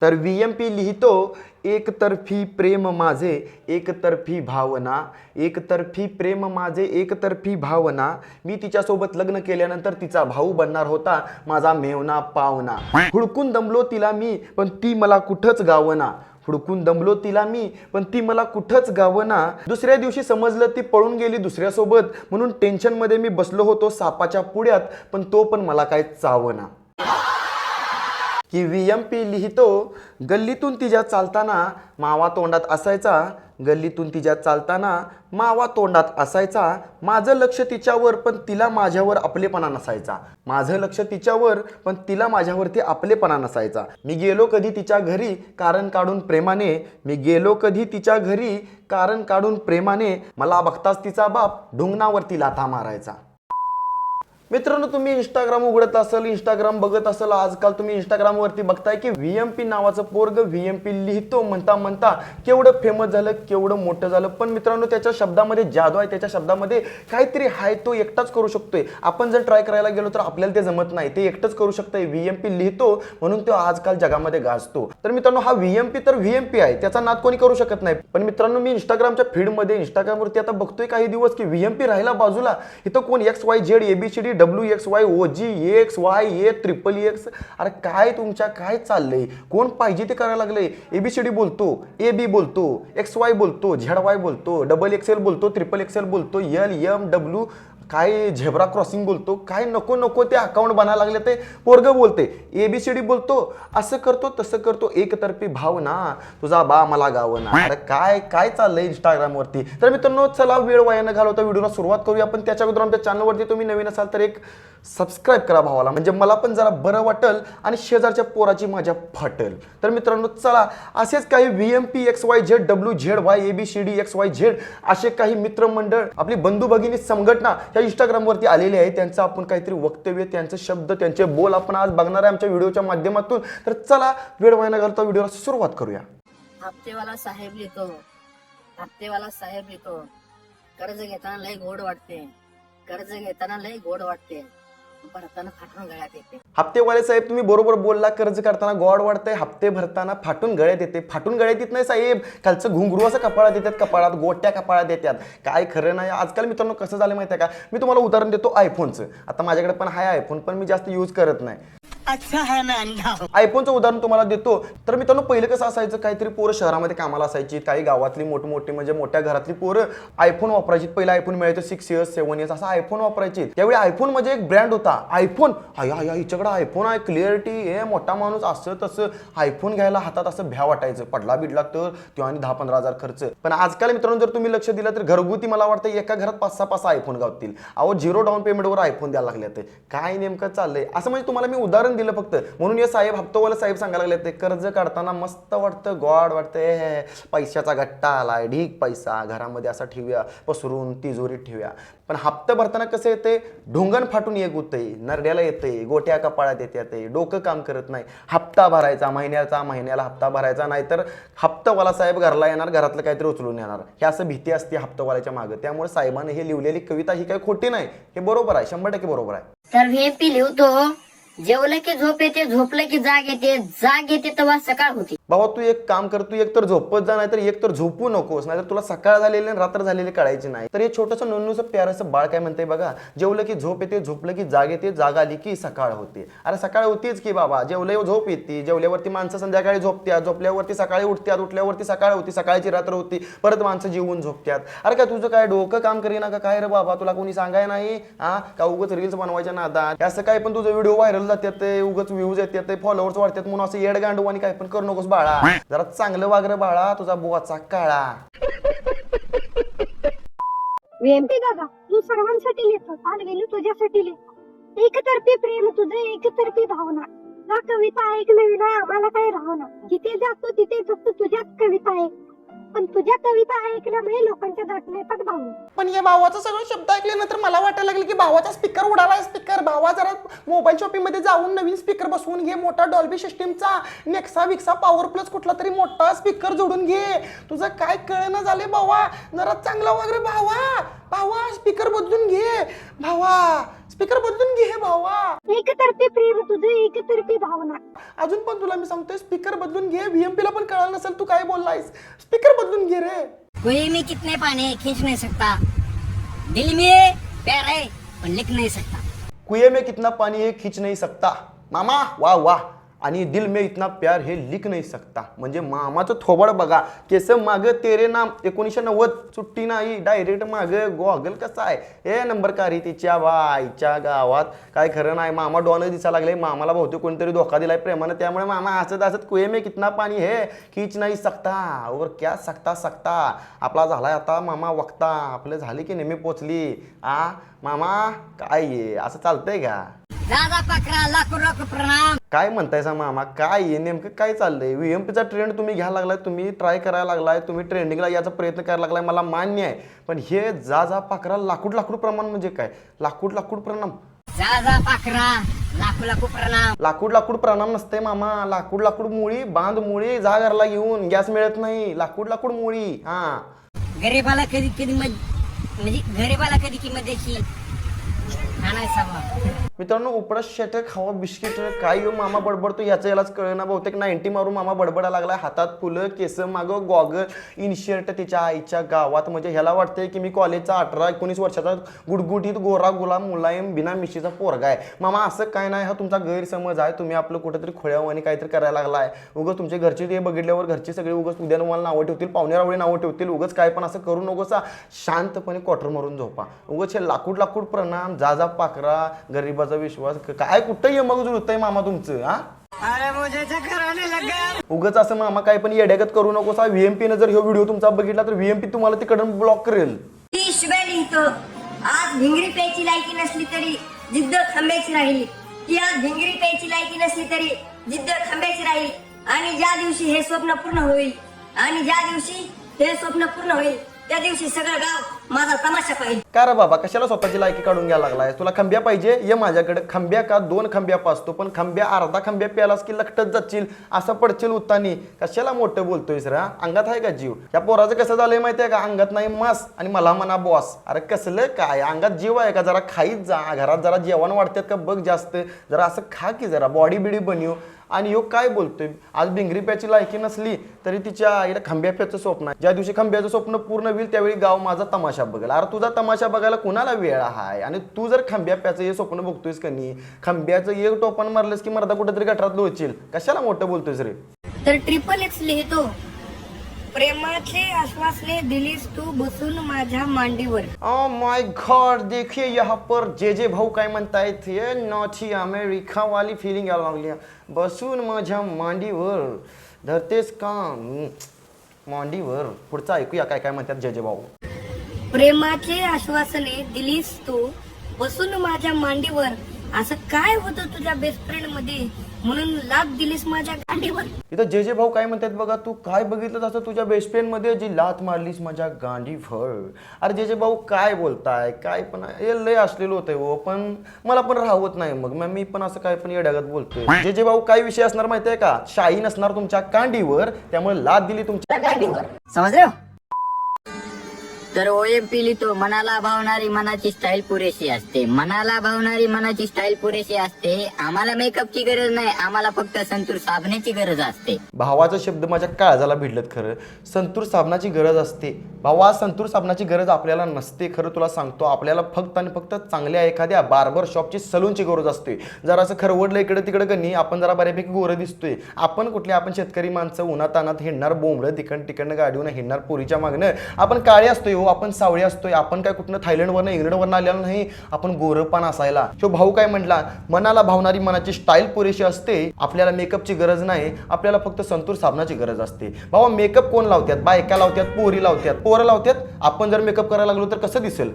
तर VMP लिहितो, एकतर्फी प्रेम माझे एकतर्फी भावना, एकतर्फी प्रेम माझे एकतर्फी भावना, मी तिच्यासोबत लग्न केल्यानंतर तिचा भाऊ बनणार होता माझा मेवना पावना, हुडकून दमलो तिला मी पण ती मला कुठंच गावना, हुडकून दमलो तिला मी पण ती मला कुठंच गावना, दुसऱ्या दिवशी समजलं ती पळून गेली दुसऱ्यासोबत, म्हणून टेन्शनमध्ये मी बसलो होतो सापाच्या पुढ्यात, पण तो पण मला काय चावना. की VMP लिहितो, गल्लीतून तिच्या चालताना मावा तोंडात असायचा, गल्लीतून तिच्या चालताना मावा तोंडात असायचा, माझं लक्ष तिच्यावर पण तिला माझ्यावर आपलेपणा नसायचा, माझं लक्ष तिच्यावर पण तिला माझ्यावरती आपलेपणा नसायचा, मी गेलो कधी तिच्या घरी कारण काढून प्रेमाने, मी गेलो कधी तिच्या घरी कारण काढून प्रेमाने, मला बघताच तिचा बाप ढुंगणावरती लाथा मारायचा. मित्रांनो, तुम्ही इंस्टाग्राम उघडत असाल, इंस्टाग्राम बघत असाल, आजकाल तुम्ही इंस्टाग्रामवरती बघताय की VMP नावाचं पोरग VMP लिहितो म्हणता म्हणता केवढं फेमस झालं, केवढं मोठं झालं. पण मित्रांनो, त्याच्या शब्दामध्ये जादू आहे, त्याच्या शब्दामध्ये काहीतरी आहे, तो एकटाच करू शकतोय. आपण जर ट्राय करायला गेलो तर आपल्याला ते जमत नाही, ते एकटंच करू शकतोय. VMP लिहितो म्हणून तो आजकाल जगामध्ये गाजतो. तर मित्रांनो, हा VMP तर VMP आहे, त्याचा नाद कोणी करू शकत नाही. पण मित्रांनो, मी इंस्टाग्रामच्या फीडमध्ये इंस्टाग्रामवरती आता बघतोय काही दिवस की VMP राहिला बाजूला, इथं कोण XYZ ABCD WXY OG XY XXX, अरे काय तुमच्या काय चाललंय, कोण पाहिजे ते करायला लागले. ABCD बोलतो, AB बोलतो, XY बोलतो, ZY बोलतो, XXL बोलतो, XXL बोलतो, LMW काय झेब्रा क्रॉसिंग बोलतो, काय नको नको ते अकाउंट बनायला लागले. ते पोरग बोलते, ABCD बोलतो, असं करतो तसं करतो, एकतर्फी भावना, तुझा बा मला गावना. अरे काय काय चाललंय इंस्टाग्रामवरती. तर मित्रांनो, चला वेळ वाया न घालवता व्हिडिओला सुरुवात करूया. पण त्याच्या अगोदर आमच्या चॅनलवरती तुम्ही नवीन असाल तर एक सबस्क्राईब करा भावाला, म्हणजे मला पण जरा बरं वाटेल आणि शेजारच्या पोराची माझ्या फाटेल. तर मित्रांनो, चला असेच काही VMP XYZ WZY ABCD XYZ असे काही मित्रमंडळ, आपली बंधू भगिनी संघटना या इंस्टाग्रामवरती आलेले आहे. त्यांचं आपण काहीतरी वक्तव्य, त्यांचे शब्द, त्यांचे बोल आपण आज बघणार आहे आमच्या व्हिडिओच्या माध्यमातून. तर चला वेळ वाया न घालता व्हिडिओला सुरुवात करूया. हप्तेवाला साहेब लिहितो, हप्तेवाला साहेब लिहितो, कर्ज घेताना लय गोड वाटते, कर्ज घेताना लय गोड वाटते, भरताना फाटून गळ्यात येते. हप्तेवाले साहेब, तुम्ही बरोबर बोलला. कर्ज करताना गॉड वाढतंय, हप्ते भरताना फाटून गळ्यात येते. फाटून गळ्यात येत नाही साहेब, खालचं घुंगरू असं कपाळात येतात, कपाळात गोट्या कपाळात येतात. काय खरं नाही आजकाल. मित्रांनो, कसं झालं माहिती आहे का, मी तुम्हाला उदाहरण देतो आयफोनचं. आता माझ्याकडे पण आहे आयफोन, पण मी जास्त यूज करत नाही. अच्छा है ना अंधा. आयफोनचं उदाहरण तुम्हाला देतो. तर मित्रांनो, पहिलं कसं असायचं, काहीतरी पोरं शहरामध्ये कामाला असायची, काही गावातली मोठमोठी म्हणजे मोठ्या घरातली पोरं आयफोन वापरायची. पहिला आयफोन मिळायचं 6 इयर्स 7 इयर्स असा आयफोन वापरायची. त्यावेळी आयफोन म्हणजे एक ब्रँड होता आयफोन. हिच्याकडे आयफोन आहे, क्लिअरिटी, हे मोठा माणूस, असं तसं. आयफोन घ्यायला हातात असं भ्या वाटायचं, पडला बिडला तर तो आणि 10-15 हजार खर्च. पण आजकाल मित्रांनो, जर तुम्ही लक्ष दिलं तर घरगुती मला वाटतं एका घरात 5-6 आयफोन गावतील. अहो, 0 डाऊन पेमेंटवर आयफोन द्यायला लागले. काय नेमकं चाललंय असं, म्हणजे तुम्हाला मी उदाहरण दिलं फक्त. म्हणून हे साहेब, हप्तवाला साहेब सांगायला लागले, ते कर्ज काढताना मस्त वाटतं, गॉड वाटतंय, पैशाचा गट्टा आलाय, ढीक पैसा घरामध्ये असा ठेवूया, पसरून तिजोरीत ठेवूया. पण हप्ता भरताना कसं येते, ढोंगण फाटून एक होतंय, नरड्याला येते, गोट्या कपाळात येते, डोकं काम करत नाही. हप्ता भरायचा, महिन्याला हप्ता भरायचा, नाहीतर हप्तावाला साहेब घरला येणार, घरातलं काहीतरी उचलून येणार, हे असं भीती असते हप्तावाल्याच्या मागे. त्यामुळे साहेबांनी हे लिहिलेली कविता ही काही खोटी नाही, हे बरोबर आहे, 100% बरोबर आहे. तर VMP लिहितो, जेवलं की झोप येते, झोपलं की जाग येते, जाग येते तेव्हा सकाळ होती. बाबा, तू एक काम कर, तू एक तर झोपत जा, नाहीतर एक तर झोपू नकोस, नाहीतर तुला सकाळ झालेली आणि रात्र झालेली कळायची नाही. तर हे छोटंसं नन्नूचं प्यारसं बाळ काय म्हणतंय बघा, जेवलं की झोप येते, झोपलं की जाग येते, जाग आली की सकाळ होते. अरे सकाळ होतीच की बाबा, जेवल्यावर झोप येते, जेवल्यावरती माणसं संध्याकाळी झोपत्यात, झोपल्यावरती सकाळी उठत्यात, उठल्यावरती सकाळ होती, सकाळची रात्र होती, परत माणसं जेवून झोपत्यात. अरे काय तुझं काय डोकं काम करीना का काय रे बाबा, तुला कोणी सांगाय नाही हा का उगाच रील्स बनवायच्या नादात असं काय पण तुझं व्हिडिओ व्हायरल जातात, उगाच व्ह्यूज येतात, फॉलोअर्स वाढतात म्हणून असं येड गांडू आणि काय पण करू नकोस बाळा. जरा चांगलं वागर बाळा, तुझा बुवाचा काळा. VMP दादा, तू सर्वांसाठी लिहितो, चालवेल तुझ्यासाठी लिहितो. एकतर्फी प्रेम तुझं, एकतर्फी भावना. हा कविता ऐकलं आम्हाला काय राहणार. जिथे जातो तिथे फक्त तुझ्याच कविता ऐक, पण तुझ्या कविता ऐकल्यामुळे लोकांच्या दाटल्या येतात भावना. पण या भावाचं सगळं शब्द ऐकल्यानंतर मला वाटायला लागलं की भावाचा स्पीकर उडालाय. स्पीकर भावा, जरा मोबाईल शॉपिंग मध्ये जाऊन नवीन स्पीकर बसवून घे, मोठा डॉल्बी सिस्टीमचा, नेक्सा विक्सा पॉवर प्लस कुठला तरी मोठा स्पीकर जोडून घे. तुझं काय कळेना झाले भावा, जरा चांगला वगैरे भावा. भावा स्पीकर बदलून घे भावा, स्पीकर बदलून घे भावा. एकतर्फी प्रेम तुझं, एकतर्फी भावना. अजून पण तुला मी सांगतोय स्पीकर बदलून घे. VMP ला पण कळालं नसेल तू काय बोललायस. स्पीकर बदलून घे रे. कोई में कितने पानी खींच नहीं सकता, दिल में प्यार है पर लिख नहीं सकता. कुएं में कितना पानी है खींच नहीं सकता. मामा वाह वाह. आणि दिल में इतना प्यार हे लिख नाही सकता. म्हणजे मामाचं थोबड बघा. केस माग तेरे नाम 1990 सुट्टी नाही, डायरेक्ट माग गॉगल कसा आहे हे नंबर कारी तिच्या बाईच्या गावात. काय खरं नाही. मामा डॉन दिसायला लागले. मामाला बहुतेक कोणतरी धोका दिलाय प्रेमानं. त्यामुळे मामा हसत हसत कुए में कितना पाणी हे खींच नाही सकता और क्या सकता सकता. आपला झालाय आता मामा वक्ता. आपले झाले की नेहमी पोचली. मामा काय आहे असं चालतंय का. दादा पाखरा लाखो लाखो प्रणाम. काय म्हणतायसा मामा. काय आहे नेमकं काय चाललंय. VMPचा ट्रेंड तुम्ही घ्यायला लागलाय, तुम्ही ट्राय करायला लागलाय, तुम्ही ट्रेंडिंगला याचा प्रयत्न करायला लागलाय, मला मान्य आहे. पण हे जा पाखरा लाकूड प्रमाण म्हणजे काय. लाकूड प्रणाम. दादा पाखरा लाखो लाखो प्रणाम. लाकूड प्रणाम नसते मामा. लाकूड मुळी बांध मुळी जा घरला घेऊन. गॅस मिळत नाही. लाकूड मुळी. हा गरीबाला कधी कधी म्हणजे गरीबाला कधी किंमत द्यायची आणायचा बा. मित्रांनो उपडा शेट खावा बिस्किट काय हो मामा बडबडतो याचं यालाच कळना. बहुतेक 90 मारून मामा बडबडा लागलाय. हातात फुलं, केस मागं गॉगल, इन शर्ट तिच्या आईच्या गावात. म्हणजे ह्याला वाटतंय की मी कॉलेजचा 18-19 वर्षाचा गुडगुडीत गोरा गुलाम मुलायम बिना मिशीचा पोरगा आहे. मामा असं काय नाही. हा तुमचा गैरसमज आहे. तुम्ही आपलं कुठेतरी खोळ्यावानी काहीतरी करायला लागलाय. उगाच तुमचे घरचे ते बघितल्यावर घरचे सगळे उगाच उद्या मला नावं ठेवतील, पाहुण्यारावळी नावं ठेवतील. उगाच काय पण असं करू नकोस. शांतपणे क्वार्टर मारून झोपा. उगाच हे लाकूड प्रणाम जा पाखरा गरीबाचा विश्वास काय कुठं ये मग जुळतंय मामा तुमचं. उगाच असं मामा काय पण येड्यागत करू नको. VMP जर हा व्हिडिओ तुमचा बघितला तर VMP तुम्हाला तिकडून ब्लॉक करेल. आज भिंगरी प्यायची लायकी नसली तरी जिद्द खांब्याची राहिली. ती आज भिंगरी प्यायची लायकी नसली तरी जिद्द खांब्याची राहील. आणि ज्या दिवशी हे स्वप्न पूर्ण होईल त्या दिवशी सगळं गाव माझा तमाशा पाहिजे. का रे बाबा कशाला स्वतःची लायकी काढून घ्यायला लागलाय. तुला खंब्या पाहिजे ये माझ्याकडे. खंब्या का 2 खंब्या पाचतो. पण खंब्या अर्धा खंब्या प्यालास की लकटत जाशील असं पडशील उत्तानी. कशाला मोठं बोलतोयस रे. अंगात आहे का जीव. या पोराचं कसं झालंय माहितीये का. अंगात नाही मास आणि मला म्हणा बॉस. अरे कसलं काय अंगात जीव आहे का. जरा खाईत जा. घरात जरा जेवण वाढतात का बघ जास्त. जरा असं खा की जरा बॉडी बिडी बनव. आणि ह्यो काय बोलतोय. आज भिंगरी प्याची लायकी नसली तरी तिच्या आईला खंब्या प्याचं स्वप्न आहे. ज्या दिवशी खंब्याचं स्वप्न पूर्ण होईल त्यावेळी गाव माझा तमाशा बघेल. अरे तुझा तमाशा बघायला कुणाला वेळ आहे. आणि तू जर खंब्या प्याचं हे स्वप्न बघतोयस का नाही. खंब्याचं एक टोपण मारलंस की मर्दा कुठेतरी गटरात लोळशील. कशाला मोठं बोलतोयस रे. तर XXX लिहितो प्रेमाचे आश्वासने दिलीस तू बसून माझ्या मांडीवर. Oh my God, देखिए यहाँ पर जे भाऊ काय म्हणतायत. हे नॉची अमेरिका वाली फिलिंग यायला लागली. बसून माझ्या मांडीवर धरतेस का मांडीवर. पुढचं ऐकूया काय काय म्हणतात जे भाऊ. प्रेमाचे आश्वासने दिलीस तू बसून माझ्या मांडीवर. असं काय होतं तुझ्या बेस्ट फ्रेंड मध्ये म्हणून लाथ दिलीस माझ्या गांडीवर. इथं जे भाऊ काय म्हणतात बघा. तू काय बघितलं असं तुझ्या बेस्ट फ्रेंड मध्ये जी लाथ मारलीस माझ्या गांडीवर. अरे जे भाऊ काय बोलताय. काय पण हे लय असलेलं होतंय हो. पण मला पण राहत नाही मग मी पण असं काय पण येड्यागत बोलतोय. जे भाऊ काय विषय असणार माहितीये का. शाही नसणार तुमच्या कांडीवर त्यामुळे लाथ दिली तुमच्या गांडीवर. समजले. तर OMP लिहितो मनाला भावणारी मनाची स्टाईल पुरेशी असते. मनाला भावणारी मनाची स्टाईल पुरेशी असते. आम्हाला मेकअपची गरज नाही. आम्हाला फक्त संतूर साबणाची गरज असते. भावाचा शब्द माझ्या काळजाला भिडलत. खरं संतूर साबणाची गरज असते. भावा संतूर साबणाची गरज आपल्याला नसते. खरं तुला सांगतो आपल्याला फक्त आणि फक्त चांगल्या एखाद्या बार्बर शॉपची सलूनची गरज असते. जरा असं खरवडलं इकडे तिकडे कनी आपण जरा बऱ्यापैकी गोरं दिसतोय. आपण शेतकरी माणसं उन्हातानात हिंडणार बोंबलं तिकडनं गाडीवरून हिंडणार पोरीच्या मागणं. आपण काळे असतोय हो. आपण सावळे असतोय. आपण काय कुठनं थायलंडवरनं इंग्लंडवरनं आलेलं नाही. आपण गोरपान असायला. तो भाऊ काय म्हटला मनाला भावणारी मनाची स्टाईल पुरेशी असते. आपल्याला मेकअपची गरज नाही. आपल्याला फक्त संतूर साबणाची गरज असते. भावा मेकअप कोण लावतात. बायका लावतात, पोरी लावतात, पोरं लावतात. आपण जर मेकअप करायला लागलो तर कसं दिसेल.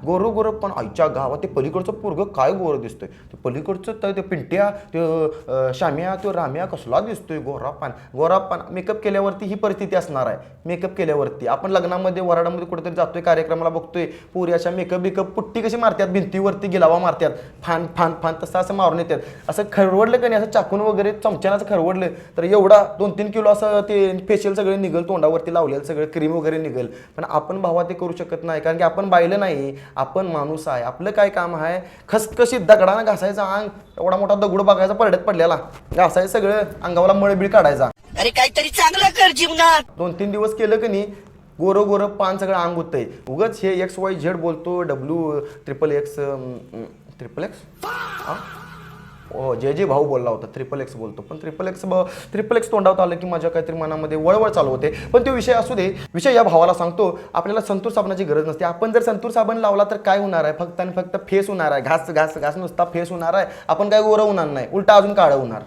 गोरं पण आईच्या गावात ते पलीकडचं पोरगं काय गोरं दिसतोय. ते पलीकडचं ते पिंट्या ते शाम्या तो राम्या कसला दिसतोय. गोरापान मेकअप केल्यावरती ही परिस्थिती असणार आहे. मेकअप केल्यावरती आपण लग्नामध्ये वराडामध्ये कुठेतरी कुठेतरी जातोय कार्यक्रमाला बघतोय पोरी अशा मेकअप पुट्टी कशी मारतात भिंतीवरती गिलावा मारतात फान फान फान तसं असं मारून येतात असं खरवडलं का नाही असं चाकून वगैरे चमच्यानं असं खरवडलं तर एवढा 2-3 किलो असं ते फेशियल सगळे निघल तोंडावरती लावलेलं सगळं क्रीम वगैरे निघल पण आपण भावा ते करू शकत नाही कारण की आपण बायलं नाही आपण माणूस आहे आपलं काय काम आहे खसखशीत दगडानं घासायचा अंग एवढा मोठा दगड बघायचा परड्यात पडलेला घासायचं सगळं अंगावला मळबीळ काढायचा अरे काहीतरी चांगलं कर जीवनात 2-3 दिवस केलं की नाही गोरं गोरं पान सगळं अंग होतंय उगच हे XYZ बोलतो XXX हो जे भाऊ बोलला होता XXX बोलतो पण XXX तोंडावत आलं की माझ्या काहीतरी मनामध्ये वळवळ चालू होते पण तो विषय असू दे विषय या भावाला सांगतो आपल्याला संतूर साबणाची गरज नसते आपण जर संतूर साबण लावला तर काय होणार आहे फक्त आणि फक्त फेस होणार आहे घास घास घास नुसता फेस होणार आहे आपण काय गोरं होणार नाही उलटा अजून काळं होणार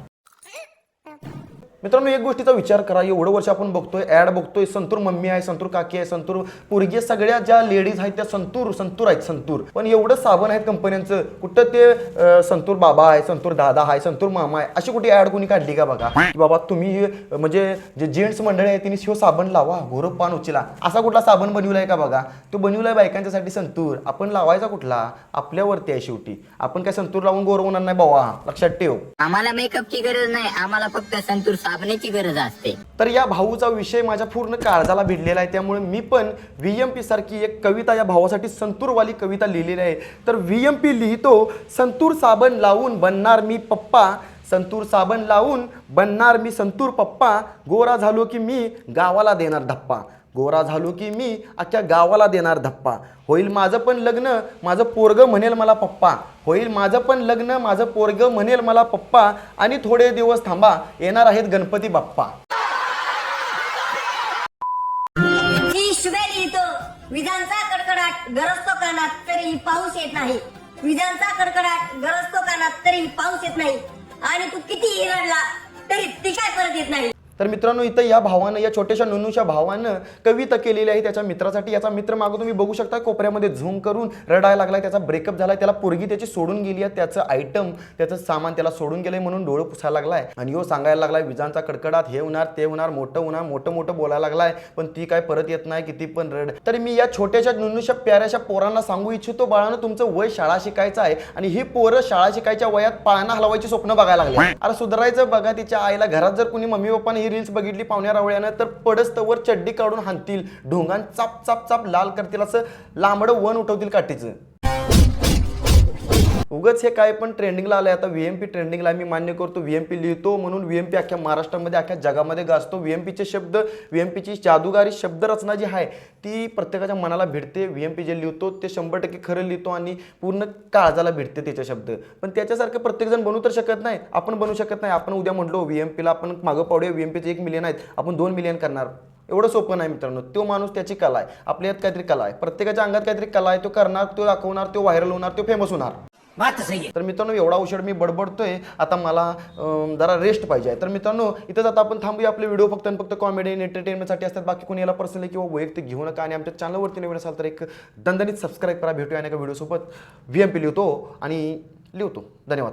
मित्रांनो एक गोष्टीचा विचार करा एवढं वर्ष आपण बघतोय ॲड बघतोय संतूर मम्मी आहे संतूर काकी आहे संतूर पोरगी सगळ्या ज्या लेडीज आहेत त्या संतूर आहेत संतूर पण एवढं साबण आहेत कंपन्यांचं कुठं ते संतूर बाबा आहे संतूर दादा आहे संतूर मामा आहे अशी कुठे ॲड कोणी काढली का बघा की बाबा तुम्ही म्हणजे जे जेंट्स मंडळी आहे तिने शिव साबण लावा गोरं पान उचला असा कुठला साबण बनवलाय का बघा तो बनवलाय बायकांच्यासाठी संतूर आपण लावायचा कुठला आपल्यावरती आहे शेवटी आपण काय संतूर लावून गोरं होणार नाही बाबा लक्षात ठेव आम्हाला मेकअपची गरज नाही आम्हाला फक्त संतूर साबणाची गरज असते तर या भाऊचा विषय माझ्या पूर्ण काळजाला भिडलेला आहे त्यामुळे मी पण VMP सारखी एक कविता या भावासाठी संतूरवाली कविता लिहिलेली आहे तर VMP लिहितो संतूर साबण लावून बनणार मी पप्पा संतूर साबण लावून बनणार मी संतूर पप्पा गोरा झालो की मी गावाला देणार धप्पा गोरा झालो की मी अख्ख्या गावाला देणार धप्पा होईल माझं पण लग्न माझं पोरगं म्हणेल मला पप्पा होईल माझं पण लग्न माझं पोरगं म्हणेल मला पप्पा आणि थोडे दिवस थांबा येणार आहेत गणपती बाप्पा विजांचा कडकडाट गरजतो कानात तरी पाऊस येत नाही विजांचा कडकडाट गरजतो कानात तरी पाऊस येत नाही आणि तू किती रडला तरी ती काय परत येत नाही तर मित्रांनो इथं या भावानं या छोट्याशा नुनूच्या भावानं कविता केलेली आहे त्याच्या मित्रासाठी याचा मित्र मागं तुम्ही बघू शकता कोपऱ्यामध्ये झूम करून रडायला लागलाय त्याचा ब्रेकअप झालाय त्याला पोरगी त्याची सोडून गेली आहे त्याचं आयटम त्याचं सामान त्याला सोडून गेलंय म्हणून डोळं पुसायला लागलाय आणि यो सांगायला लागलाय विजांचा कडकडाट हे होणार ते होणार मोठं मोठं बोलायला लागलाय पण ती काय परत येत नाही किती पण रड तरी मी या छोट्याशा नुनूच्या प्याऱ्याशा पोरांना सांगू इच्छितो बाळानं तुमचं वय शाळा शिकायचं आहे आणि ही पोरं शाळा शिकायच्या वयात पाळणा हलवायची स्वप्न बघायला लागले अरे सुधारायचं बघा तिच्या आईला घरात जर कुणी मम्मी पप्पाने ही रील्स बघितली पाहुण्या रावळ्यानं तर पडस्तवर चड्डी काढून हाणतील ढोंगान चाप चाप चाप लाल करतील असं लांबडं वन उठवतील काठीचं उगच हे काय पण ट्रेंडिंगला आलंय आता VMP ट्रेंडिंगला मी मान्य करतो VMP लिहितो म्हणून VMP अख्ख्या महाराष्ट्रामध्ये अख्ख्या जगामध्ये गाजतो VMPचे शब्द VMPची जादूगारी शब्दरचना जी आहे ती प्रत्येकाच्या मनाला भिडते VMP जे लिहितो ते 100% खरं लिहितो आणि पूर्ण काळजाला भिडते त्याचे शब्द पण त्याच्यासारखं प्रत्येकजण बनवू तर शकत नाही आपण बनवू शकत नाही आपण उद्या म्हटलो VMPला आपण मागं पाडूया VMPचे 1 मिलियन आहेत आपण 2 मिलियन करणार एवढं सोपं नाही मित्रांनो तो माणूस त्याची कला आहे आपल्या यात काहीतरी कला आहे प्रत्येकाच्या अंगात काहीतरी कला आहे तो करणार तो दाखवणार तो व्हायरल होणार तो फेमस होणार तर मित्रांनो एवढा उशीर मी बडबडतोय आता मला जरा रेस्ट पाहिजे तर मित्रांनो इथंच आता आपण थांबूया आपले व्हिडिओ फक्त आणि फक्त कॉमेडी आणि एंटरटेनमेंटसाठी असतात बाकी कोणी याला पर्सनली किंवा वैयक्तिक घेऊ नका आणि आमच्या चॅनलवरती नवीन असाल तर एक दणदणीत सबस्क्राईब करा भेटूया आणि एका व्हिडिओसोबत VMP लिहितो आणि लिहितो धन्यवाद